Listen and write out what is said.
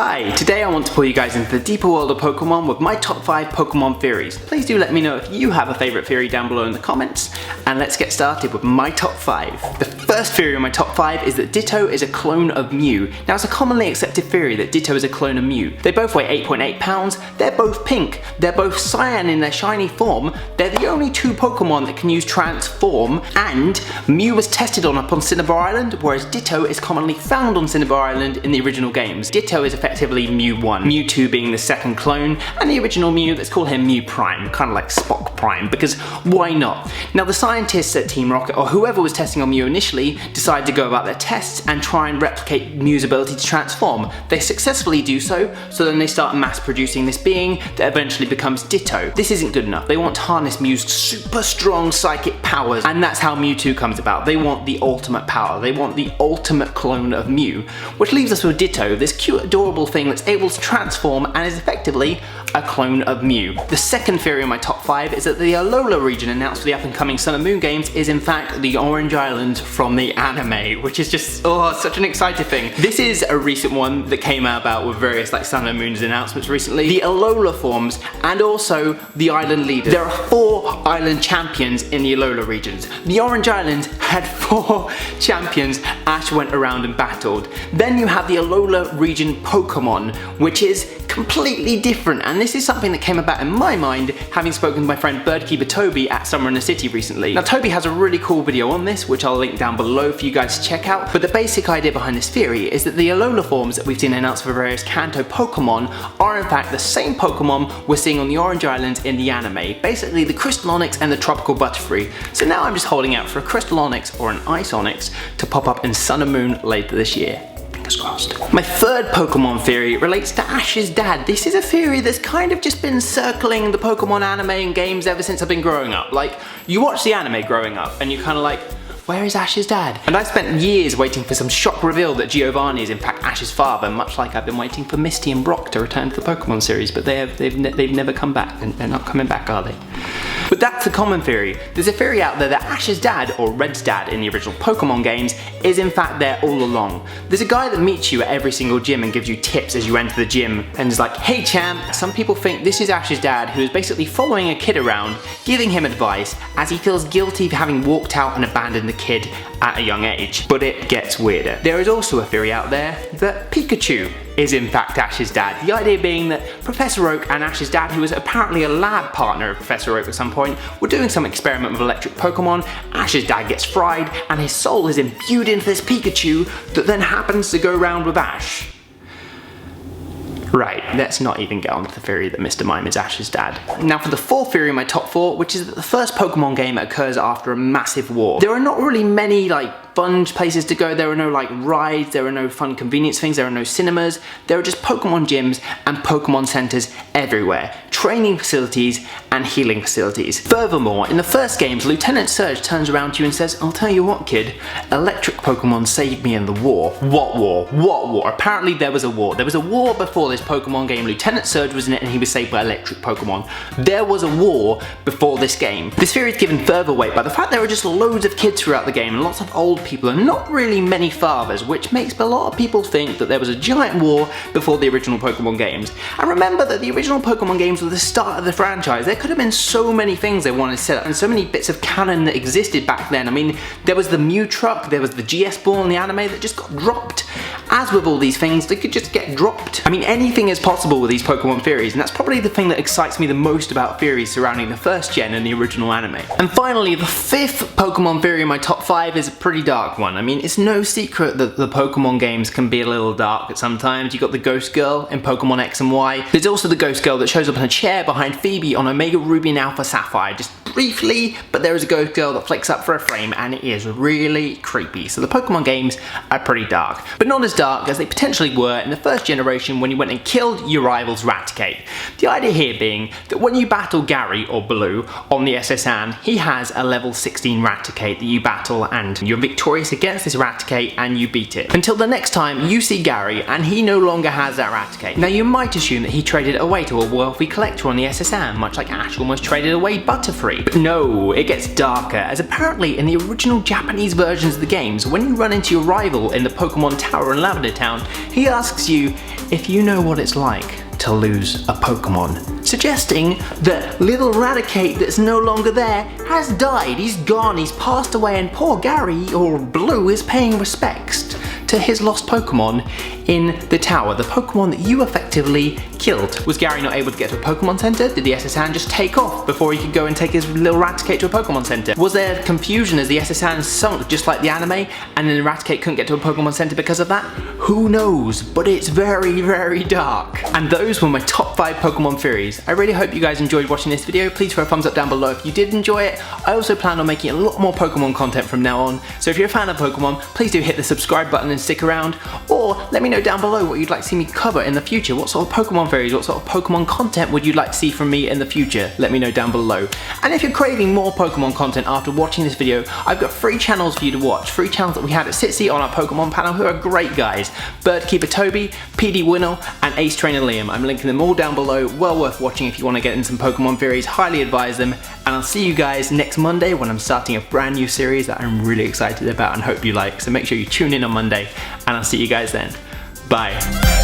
Hi, today I want to pull you guys into the deeper world of Pokemon with my top 5 Pokemon theories. Please do let me know if you have a favourite theory down below in the comments, and let's get started with my top 5. The first theory in my top 5 is that Ditto is a clone of Mew. Now it's a commonly accepted theory that Ditto is a clone of Mew. They both weigh 8.8 pounds, they're both pink, they're both cyan in their shiny form, they're the only two Pokemon that can use Transform, and Mew was tested on up on Cinnabar Island, whereas Ditto is commonly found on Cinnabar Island in the original games. Ditto is effectively Mew 1, Mew 2 being the second clone, and the original Mew, let's call him Mew Prime, kind of like Spock Prime, because why not? Now the scientists at Team Rocket, or whoever was testing on Mew initially, decided to go about their tests and try and replicate Mew's ability to transform. They successfully do so then they start mass producing this being that eventually becomes Ditto. This isn't good enough. They want to harness Mew's super strong psychic powers, and that's how Mew 2 comes about. They want the ultimate power. They want the ultimate clone of Mew, which leaves us with Ditto, this cute, adorable thing that's able to transform and is effectively a clone of Mew. The second theory in my top 5 is that the Alolan region announced for the up and coming Sun and Moon games is in fact the Orange Island from the anime, which is just, such an exciting thing. This is a recent one that came about with various like Sun and Moon's announcements recently. The Alola forms and also the island leaders. There are 4 island champions in the Alola regions. The Orange Island had 4 champions Ash went around and battled. Then you have the Alola region Pokemon, which is completely different, and this is something that came about in my mind having spoken to my friend Birdkeeper Toby at Summer in the City recently. Now Toby has a really cool video on this which I'll link down below for you guys to check out, but the basic idea behind this theory is that the Alola forms that we've seen announced for various Kanto Pokemon are in fact the same Pokemon we're seeing on the Orange Islands in the anime, basically the Crystal Onyx and the Tropical Butterfree. So now I'm just holding out for a Crystal Onyx or an Ice Onyx to pop up in Sun and Moon later this year. My third Pokemon theory relates to Ash's dad. This is a theory that's kind of just been circling the Pokemon anime and games ever since I've been growing up. Like, you watch the anime growing up and you're kind of like, where is Ash's dad? And I spent years waiting for some shock reveal that Giovanni is in fact Ash's father, much like I've been waiting for Misty and Brock to return to the Pokemon series, but they've never come back, and they're not coming back, are they? But that's the common theory. There's a theory out there that Ash's dad, or Red's dad in the original Pokemon games, is in fact there all along. There's a guy that meets you at every single gym and gives you tips as you enter the gym and is like, hey champ. Some people think this is Ash's dad, who is basically following a kid around, giving him advice as he feels guilty for having walked out and abandoned the kid at a young age. But it gets weirder. There is also a theory out there that Pikachu is in fact Ash's dad. The idea being that Professor Oak and Ash's dad, who was apparently a lab partner of Professor Oak at some point, were doing some experiment with electric Pokemon. Ash's dad gets fried and his soul is imbued into this Pikachu that then happens to go round with Ash. Right, let's not even get on to the theory that Mr. Mime is Ash's dad. Now for the fourth theory in my top 4, which is that the first Pokemon game occurs after a massive war. There are not really many fun places to go. There are no rides, there are no fun convenience things, there are no cinemas. There are just Pokemon gyms and Pokemon centers everywhere. Training facilities and healing facilities. Furthermore, in the first games, Lieutenant Surge turns around to you and says, I'll tell you what kid, electric Pokemon saved me in the war. What war? What war? Apparently there was a war. There was a war before this Pokemon game. Lieutenant Surge was in it and he was saved by electric Pokemon. There was a war before this game. This theory is given further weight by the fact there are just loads of kids throughout the game and lots of old people and not really many fathers, which makes a lot of people think that there was a giant war before the original Pokemon games. And remember that the original Pokemon games were the start of the franchise. There could have been so many things they wanted to set up and so many bits of canon that existed back then. I mean, there was the Mew truck, there was the GS ball in the anime that just got dropped. As with all these things, they could just get dropped. I mean, anything is possible with these Pokemon theories, and that's probably the thing that excites me the most about theories surrounding the first gen and the original anime. And finally, the fifth Pokemon theory in my top 5 is a pretty dark one. I mean, it's no secret that the Pokemon games can be a little dark at sometimes. You've got the Ghost Girl in Pokemon X and Y. There's also the Ghost Girl that shows up in a chair behind Phoebe on Omega Ruby and Alpha Sapphire, just briefly, but there is a Ghost Girl that flicks up for a frame and it is really creepy. So the Pokemon games are pretty dark, but not as dark as they potentially were in the first generation when you went and killed your rival's Raticate. The idea here being that when you battle Gary or Blue on the SS Anne, he has a level 16 Raticate that you battle and you're victorious against this Raticate and you beat it. Until the next time you see Gary and he no longer has that Raticate. Now you might assume that he traded it away to a wealthy collector on the SS Anne, much like Ash almost traded away Butterfree. But no, it gets darker, as apparently in the original Japanese versions of the games, when you run into your rival in the Pokemon Tower in Lavender Town, he asks you if you know what it's like to lose a Pokemon, suggesting that little Raticate that's no longer there has died, he's gone, he's passed away, and poor Gary, or Blue, is paying respects to his lost Pokemon in the tower, the Pokemon that you effectively killed. Was Gary not able to get to a Pokemon Center? Did the SS-Hand just take off before he could go and take his little Raticate to a Pokemon Center? Was there confusion as the SS-Hand sunk just like the anime, and then Raticate couldn't get to a Pokemon Center because of that? Who knows, but it's very, very dark. And those were my top 5 Pokemon theories. I really hope you guys enjoyed watching this video. Please throw a thumbs up down below if you did enjoy it. I also plan on making a lot more Pokemon content from now on, so if you're a fan of Pokemon, please do hit the subscribe button and stick around, or let me know down below what you'd like to see me cover in the future. What sort of Pokemon theories, what sort of Pokemon content would you like to see from me in the future? Let me know down below. And if you're craving more Pokemon content after watching this video, I've got 3 channels for you to watch. 3 channels that we had at Sitsi on our Pokemon panel who are great guys. Birdkeeper Toby, PD Winnell, and Ace Trainer Liam. I'm linking them all down below. Well worth watching if you want to get in some Pokemon theories. Highly advise them. And I'll see you guys next Monday when I'm starting a brand new series that I'm really excited about and hope you like. So make sure you tune in on Monday, and I'll see you guys then. Bye.